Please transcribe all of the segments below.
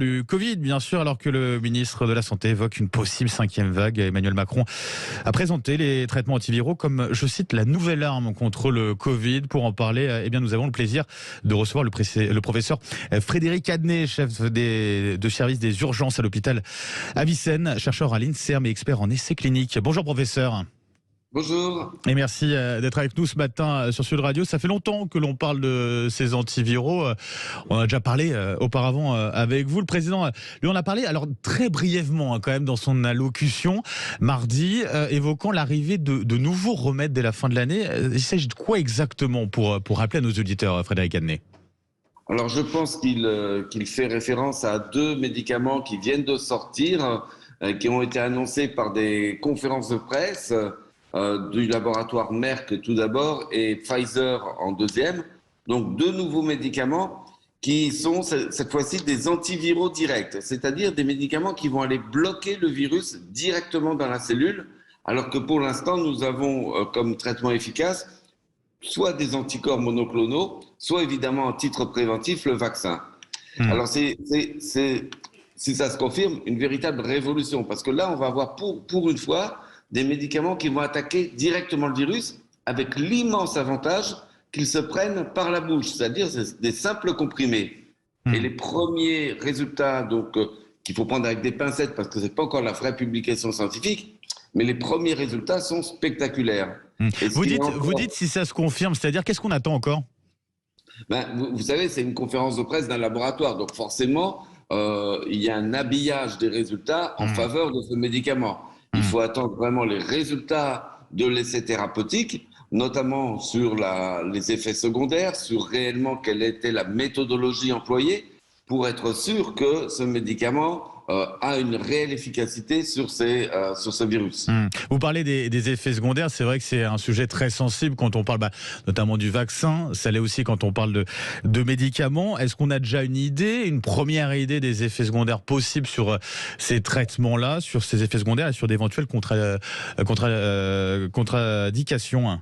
Du Covid, bien sûr, alors que le ministre de la Santé évoque une possible 5e vague. Emmanuel Macron a présenté les traitements antiviraux comme, je cite, la nouvelle arme contre le Covid. Pour en parler, nous avons le plaisir de recevoir le professeur Frédéric Adnet, chef de service des urgences à l'hôpital Avicenne, chercheur à l'INSERM et expert en essais cliniques. Bonjour professeur. Bonjour. Et merci d'être avec nous ce matin sur Sud Radio. Ça fait longtemps que l'on parle de ces antiviraux. On a déjà parlé auparavant avec vous. Le président lui en a parlé, alors très brièvement quand même dans son allocution mardi, évoquant l'arrivée de nouveaux remèdes dès la fin de l'année. Il s'agit de quoi exactement pour rappeler à nos auditeurs, Frédéric Adnet? Alors je pense qu'il fait référence à 2 médicaments qui viennent de sortir, qui ont été annoncés par des conférences de presse du laboratoire Merck tout d'abord et Pfizer en deuxième. Donc 2 nouveaux médicaments qui sont cette fois-ci des antiviraux directs, c'est-à-dire des médicaments qui vont aller bloquer le virus directement dans la cellule, alors que pour l'instant nous avons comme traitement efficace soit des anticorps monoclonaux, soit évidemment en titre préventif le vaccin. Alors c'est si ça se confirme, une véritable révolution, parce que là on va avoir pour une fois des médicaments qui vont attaquer directement le virus avec l'immense avantage qu'ils se prennent par la bouche, c'est-à-dire des simples comprimés. Et les premiers résultats, donc qu'il faut prendre avec des pincettes parce que c'est pas encore la vraie publication scientifique, mais les premiers résultats sont spectaculaires. Vous dites si ça se confirme, c'est-à-dire qu'est-ce qu'on attend encore? Vous savez, c'est une conférence de presse d'un laboratoire, donc forcément, il y a un habillage des résultats en faveur de ce médicament. Il faut attendre vraiment les résultats de l'essai thérapeutique, notamment sur les effets secondaires, sur réellement quelle était la méthodologie employée, pour être sûr que ce médicament a une réelle efficacité sur ce virus. Vous parlez des effets secondaires, c'est vrai que c'est un sujet très sensible quand on parle notamment du vaccin, ça l'est aussi quand on parle de médicaments. Est-ce qu'on a déjà une première idée des effets secondaires possibles sur ces traitements-là, sur ces effets secondaires et sur d'éventuelles contre-indications?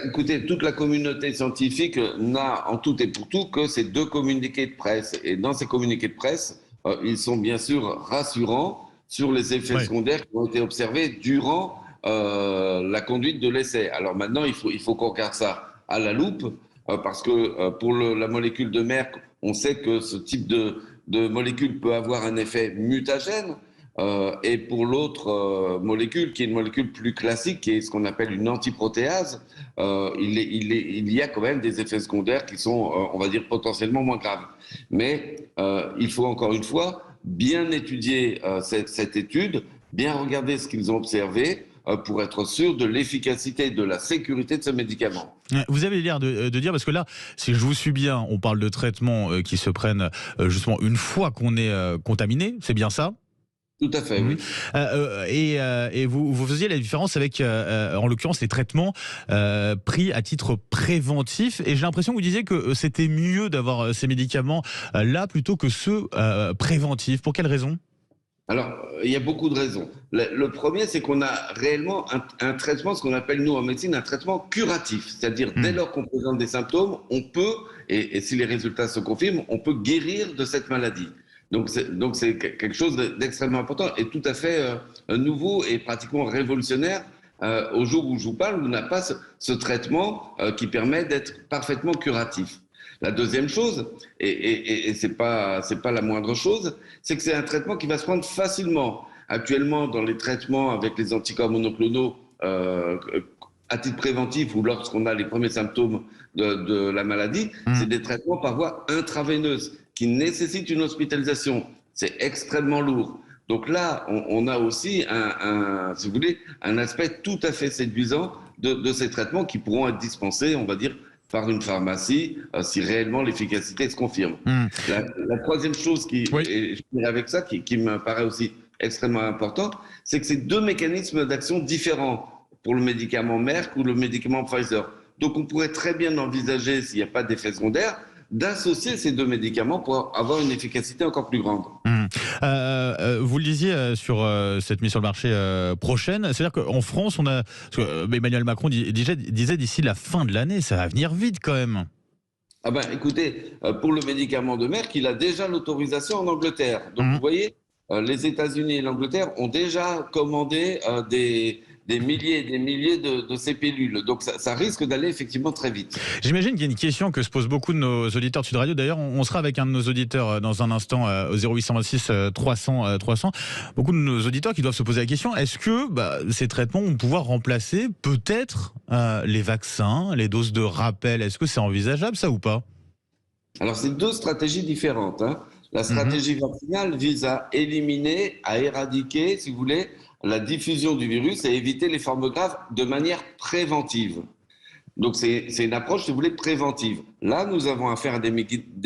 Écoutez, toute la communauté scientifique n'a en tout et pour tout que ces 2 communiqués de presse. Et dans ces communiqués de presse, ils sont bien sûr rassurants sur les effets secondaires qui ont été observés durant la conduite de l'essai. Alors maintenant, il faut qu'on regarde ça à la loupe, parce que pour la molécule de Merck, on sait que ce type de molécule peut avoir un effet mutagène. Et pour l'autre molécule, qui est une molécule plus classique, qui est ce qu'on appelle une antiprotéase, il y a quand même des effets secondaires qui sont, on va dire, potentiellement moins graves. Mais il faut encore une fois bien étudier cette étude, bien regarder ce qu'ils ont observé pour être sûr de l'efficacité, de la sécurité de ce médicament. Vous avez l'air de dire, parce que là, si je vous suis bien, on parle de traitements qui se prennent justement une fois qu'on est contaminé, c'est bien ça? Tout à fait, oui. Et vous faisiez la différence avec, en l'occurrence, les traitements pris à titre préventif. Et j'ai l'impression que vous disiez que c'était mieux d'avoir ces médicaments là plutôt que ceux préventifs. Pour quelle raison? Alors, il y a beaucoup de raisons. Le premier, c'est qu'on a réellement un traitement, ce qu'on appelle nous en médecine, un traitement curatif. C'est-à-dire, dès lors qu'on présente des symptômes, on peut, et si les résultats se confirment, on peut guérir de cette maladie. Donc c'est quelque chose d'extrêmement important et tout à fait nouveau et pratiquement révolutionnaire au jour où je vous parle, où on n'a pas ce traitement qui permet d'être parfaitement curatif. La deuxième chose, et c'est pas la moindre chose, c'est que c'est un traitement qui va se prendre facilement. Actuellement, dans les traitements avec les anticorps monoclonaux à titre préventif ou lorsqu'on a les premiers symptômes de la maladie, c'est des traitements par voie intraveineuse qui nécessitent une hospitalisation. C'est extrêmement lourd. Donc là, on a aussi si vous voulez, un aspect tout à fait séduisant de ces traitements qui pourront être dispensés, on va dire, par une pharmacie, si réellement l'efficacité se confirme. La troisième chose et je dirais avec ça, qui me paraît aussi extrêmement important, c'est que c'est 2 mécanismes d'action différents pour le médicament Merck ou le médicament Pfizer. Donc on pourrait très bien envisager, s'il n'y a pas d'effet secondaire, d'associer ces 2 médicaments pour avoir une efficacité encore plus grande. Vous le disiez sur cette mise sur le marché prochaine, c'est-à-dire qu'en France, Emmanuel Macron disait d'ici la fin de l'année, ça va venir vite quand même. Ah ben, écoutez, pour le médicament de Merck, il a déjà l'autorisation en Angleterre. Donc, vous voyez, les États-Unis et l'Angleterre ont déjà commandé des milliers et des milliers de ces pilules. Donc, ça risque d'aller effectivement très vite. J'imagine qu'il y a une question que se posent beaucoup de nos auditeurs de Sud Radio. D'ailleurs, on sera avec un de nos auditeurs dans un instant au 0826 300 300. Beaucoup de nos auditeurs qui doivent se poser la question, est-ce que ces traitements vont pouvoir remplacer peut-être les vaccins, les doses de rappel? Est-ce que c'est envisageable ça ou pas? Alors, c'est deux stratégies différentes, hein. La stratégie vaccinale vise à éliminer, à éradiquer, si vous voulez, la diffusion du virus et éviter les formes graves de manière préventive. Donc, c'est une approche, si vous voulez, préventive. Là, nous avons affaire à des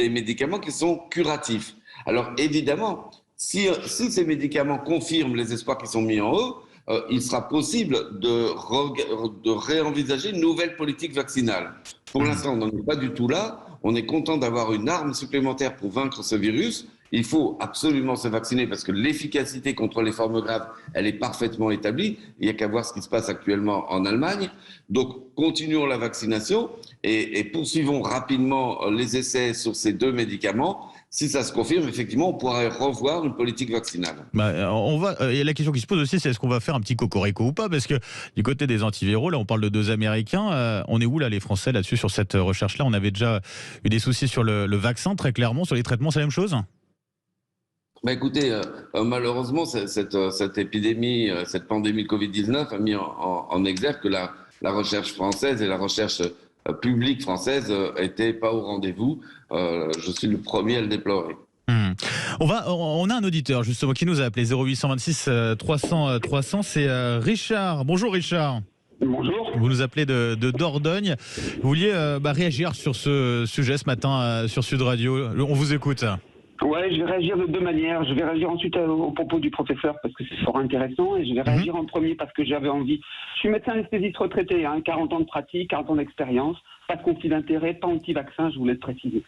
médicaments qui sont curatifs. Alors, évidemment, si ces médicaments confirment les espoirs qui sont mis en eux, il sera possible de réenvisager une nouvelle politique vaccinale. Pour l'instant, on n'en est pas du tout là. On est content d'avoir une arme supplémentaire pour vaincre ce virus. Il faut absolument se vacciner parce que l'efficacité contre les formes graves, elle est parfaitement établie. Il n'y a qu'à voir ce qui se passe actuellement en Allemagne. Donc, continuons la vaccination et poursuivons rapidement les essais sur ces deux médicaments. Si ça se confirme, effectivement, on pourrait revoir une politique vaccinale. Et la question qui se pose aussi, c'est est-ce qu'on va faire un petit cocorico ou pas? Parce que du côté des antiviraux, là, on parle de deux Américains. On est où, là, les Français, là-dessus, sur cette recherche-là? On avait déjà eu des soucis sur le vaccin, très clairement. Sur les traitements, c'est la même chose? Écoutez, malheureusement, cette épidémie, cette pandémie de Covid-19 a mis en exergue que la recherche française et la recherche publique française n'étaient pas au rendez-vous. Je suis le premier à le déplorer. On a un auditeur justement qui nous a appelé 0826 300 300. C'est Richard. Bonjour Richard. Bonjour. Vous nous appelez de Dordogne. Vous vouliez réagir sur ce sujet ce matin sur Sud Radio. On vous écoute. Ouais, je vais réagir de deux manières. Je vais réagir ensuite au propos du professeur parce que c'est fort intéressant et je vais réagir en premier parce que j'avais envie. Je suis médecin anesthésiste retraité, 40 ans de pratique, 40 ans d'expérience, pas de conflit d'intérêt, pas anti-vaccin, je voulais le préciser.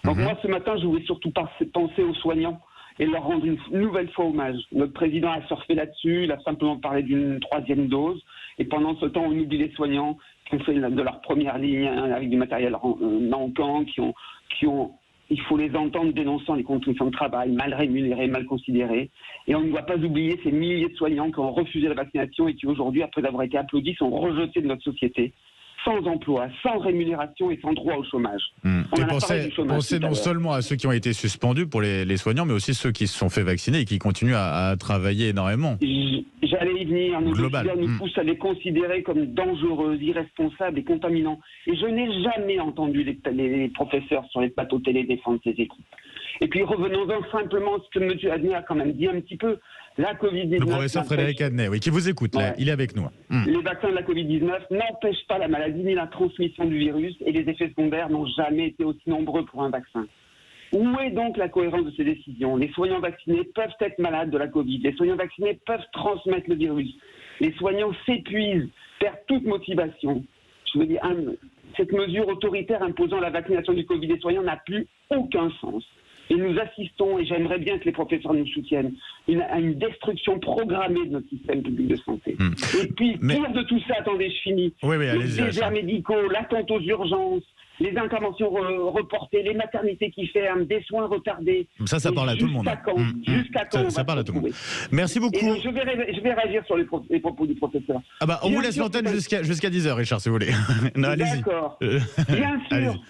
Donc moi, ce matin, je voulais surtout penser aux soignants et leur rendre une nouvelle fois hommage. Notre président a surfé là-dessus, il a simplement parlé d'une 3e dose et pendant ce temps, on oublie les soignants qui ont fait de leur première ligne avec du matériel manquant, il faut les entendre dénonçant les conditions de travail, mal rémunérées, mal considérées. Et on ne doit pas oublier ces milliers de soignants qui ont refusé la vaccination et qui aujourd'hui, après avoir été applaudis, sont rejetés de notre société, sans emploi, sans rémunération et sans droit au chômage. Pensez non seulement à ceux qui ont été suspendus pour les soignants, mais aussi ceux qui se sont fait vacciner et qui continuent à travailler énormément. J'allais y venir. Nos décideurs nous poussent à les considérer comme dangereux, irresponsables et contaminants. Et je n'ai jamais entendu les professeurs sur les plateaux télé défendre ces équipes. Et puis revenons-en simplement à ce que M. Adnet a quand même dit un petit peu. La Covid-19. Le professeur Frédéric Adnet, oui, qui vous écoute, là, il est avec nous. Les vaccins de la Covid-19 n'empêchent pas la maladie ni la transmission du virus et les effets secondaires n'ont jamais été aussi nombreux pour un vaccin. Où est donc la cohérence de ces décisions? Les soignants vaccinés peuvent être malades de la Covid. Les soignants vaccinés peuvent transmettre le virus. Les soignants s'épuisent, perdent toute motivation. Je veux dire, cette mesure autoritaire imposant la vaccination du Covid des soignants n'a plus aucun sens. Et nous assistons, et j'aimerais bien que les professeurs nous soutiennent, à une destruction programmée de notre système public de santé. Et puis, pire de tout ça, attendez, je finis. Les déserts médicaux, l'attente aux urgences, les interventions reportées, les maternités qui ferment, des soins retardés. Ça parle à tout le monde. Jusqu'à quand ça parle à tout le monde. Merci beaucoup. Et je vais réagir sur les propos du professeur. On vous laisse l'antenne jusqu'à 10h, Richard, si vous voulez. D'accord.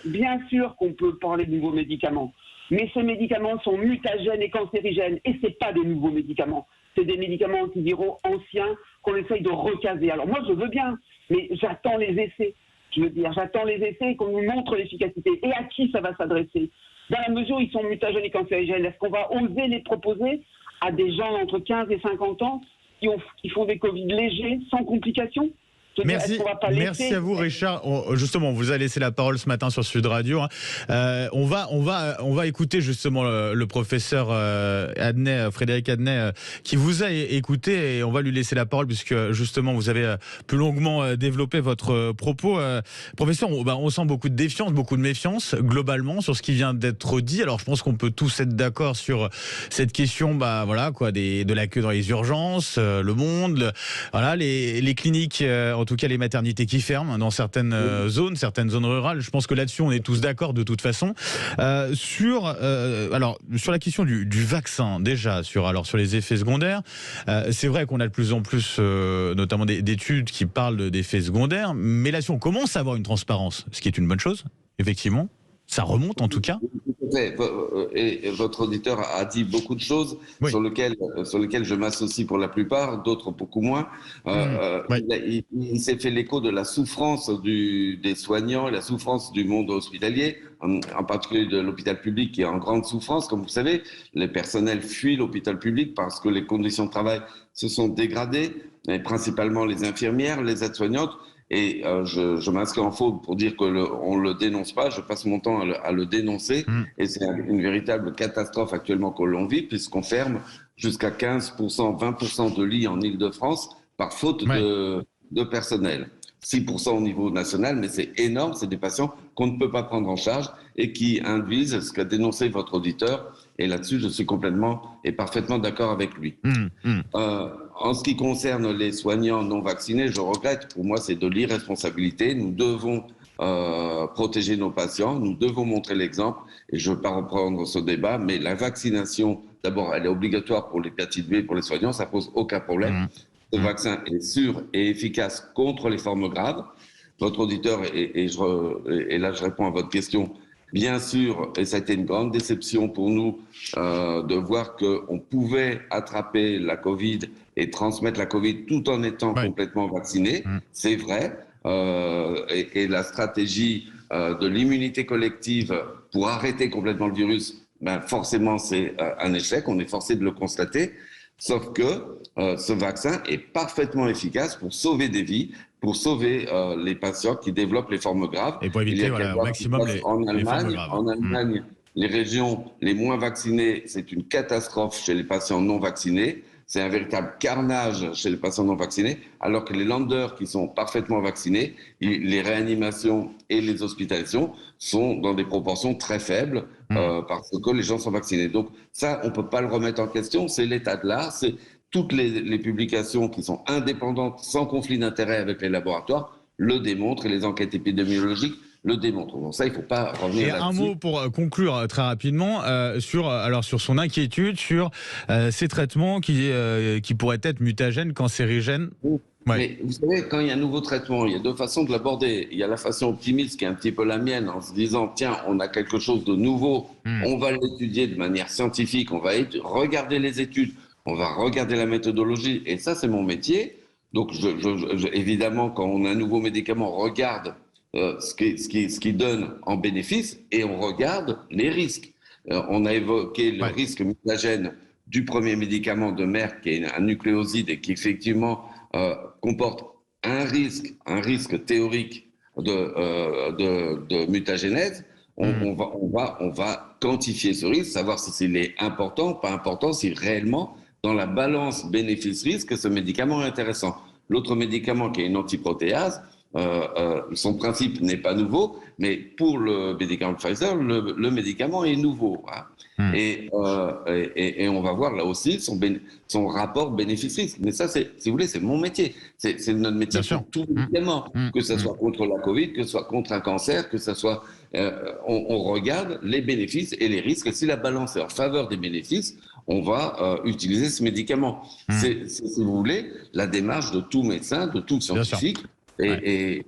Bien sûr qu'on peut parler de nouveaux médicaments. Mais ces médicaments sont mutagènes et cancérigènes. Et ce n'est pas des nouveaux médicaments. C'est des médicaments antiviraux anciens qu'on essaye de recaser. Alors moi, je veux bien, mais j'attends les essais. J'attends les essais et qu'on nous montre l'efficacité. Et à qui ça va s'adresser? Dans la mesure où ils sont mutagènes et cancérigènes, est-ce qu'on va oser les proposer à des gens entre 15 et 50 ans qui font des Covid légers, sans complications? Merci à vous, Richard. Justement, on vous a laissé la parole ce matin sur Sud Radio. On va écouter justement le professeur Adnet, Frédéric Adnet, qui vous a écouté, et on va lui laisser la parole puisque justement vous avez plus longuement développé votre propos. Professeur, on sent beaucoup de défiance, beaucoup de méfiance globalement sur ce qui vient d'être dit. Alors je pense qu'on peut tous être d'accord sur cette question, de la queue dans les urgences, le monde, les cliniques en tout cas les maternités qui ferment dans certaines certaines zones rurales. Je pense que là-dessus, on est tous d'accord de toute façon. Sur la question du vaccin, déjà, sur les effets secondaires, c'est vrai qu'on a de plus en plus, notamment d'études qui parlent d'effets secondaires, mais là-dessus, on commence à avoir une transparence, ce qui est une bonne chose, effectivement. Ça remonte en tout cas. Et votre auditeur a dit beaucoup de choses sur lesquelles je m'associe pour la plupart, d'autres beaucoup moins. Il s'est fait l'écho de la souffrance des soignants et la souffrance du monde hospitalier, en particulier de l'hôpital public qui est en grande souffrance. Comme vous savez, les personnels fuient l'hôpital public parce que les conditions de travail se sont dégradées, et principalement les infirmières, les aides-soignantes. Et je m'inscris en faux pour dire qu'on ne le dénonce pas. Je passe mon temps à le dénoncer. Et c'est une véritable catastrophe actuellement que l'on vit, puisqu'on ferme jusqu'à 15%, 20% de lits en Île-de-France par faute de personnel. 6% au niveau national, mais c'est énorme. C'est des patients qu'on ne peut pas prendre en charge et qui induisent ce qu'a dénoncé votre auditeur. Et là-dessus, je suis complètement et parfaitement d'accord avec lui. En ce qui concerne les soignants non vaccinés, je regrette. Pour moi, c'est de l'irresponsabilité. Nous devons protéger nos patients. Nous devons montrer l'exemple. Et je ne veux pas reprendre ce débat, mais la vaccination, d'abord, elle est obligatoire pour l'hépatite B, pour les soignants. Ça pose aucun problème. Ce vaccin est sûr et efficace contre les formes graves. Votre auditeur, et là je réponds à votre question, bien sûr, et ça a été une grande déception pour nous de voir qu'on pouvait attraper la Covid et transmettre la Covid tout en étant complètement vacciné. C'est vrai. Et la stratégie de l'immunité collective pour arrêter complètement le virus, forcément c'est un échec, on est forcé de le constater. Sauf que ce vaccin est parfaitement efficace pour sauver des vies, pour sauver les patients qui développent les formes graves. Et pour éviter au maximum les formes graves. En Allemagne, les régions les moins vaccinées, c'est une catastrophe chez les patients non vaccinés. C'est un véritable carnage chez les patients non vaccinés, alors que les Länder qui sont parfaitement vaccinés, les réanimations et les hospitalisations sont dans des proportions très faibles parce que les gens sont vaccinés. Donc ça, on ne peut pas le remettre en question, c'est l'état de l'art, c'est toutes les publications qui sont indépendantes, sans conflit d'intérêt avec les laboratoires, le démontrent et les enquêtes épidémiologiques le démontrent. Donc ça, il ne faut pas revenir là-dessus. Et un mot pour conclure très rapidement sur son inquiétude sur ces traitements qui pourraient être mutagènes, cancérigènes. Mais vous savez, quand il y a un nouveau traitement, il y a deux façons de l'aborder. Il y a la façon optimiste qui est un petit peu la mienne, en se disant tiens, on a quelque chose de nouveau, on va l'étudier de manière scientifique, on va regarder les études, on va regarder la méthodologie, et ça c'est mon métier. Donc évidemment, quand on a un nouveau médicament, on regarde ce qui donne en bénéfice et on regarde les risques. On a évoqué le risque mutagène du premier médicament de Merck, qui est un nucléoside et qui effectivement comporte un risque théorique de mutagénèse. On va quantifier ce risque, savoir si c'est important ou pas important, si réellement, dans la balance bénéfice-risque, ce médicament est intéressant. L'autre médicament, qui est une antiprotéase, son principe n'est pas nouveau, mais pour le médicament Pfizer, le médicament est nouveau. Et on va voir là aussi son rapport bénéfice-risque. Mais ça, si vous voulez, c'est mon métier. C'est notre métier sur tout médicament. Que ce soit contre la Covid, que ce soit contre un cancer, que ce soit... on regarde les bénéfices et les risques. Et si la balance est en faveur des bénéfices, on va utiliser ce médicament. C'est, si vous voulez, la démarche de tout médecin, de tout scientifique. Et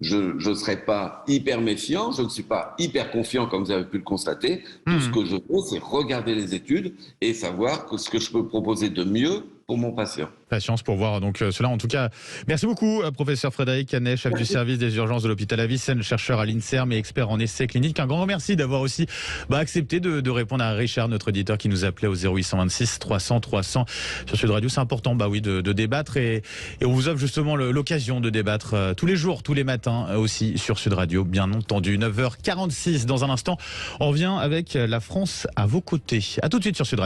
je ne serai pas hyper méfiant, je ne suis pas hyper confiant comme vous avez pu le constater. Tout ce que je peux, c'est regarder les études et savoir ce que je peux proposer de mieux pour mon patient. Patience pour voir donc cela. En tout cas, merci beaucoup, professeur Frédéric Canet, chef du service des urgences de l'hôpital Avicenne, chercheur à l'INSERM et expert en essais cliniques. Un grand merci d'avoir aussi accepté de répondre à Richard, notre auditeur, qui nous appelait au 0826 300 300 sur Sud Radio. C'est important, de débattre et on vous offre justement l'occasion de débattre tous les jours, tous les matins aussi sur Sud Radio, bien entendu. 9h46 dans un instant. On revient avec La France à vos côtés. À tout de suite sur Sud Radio.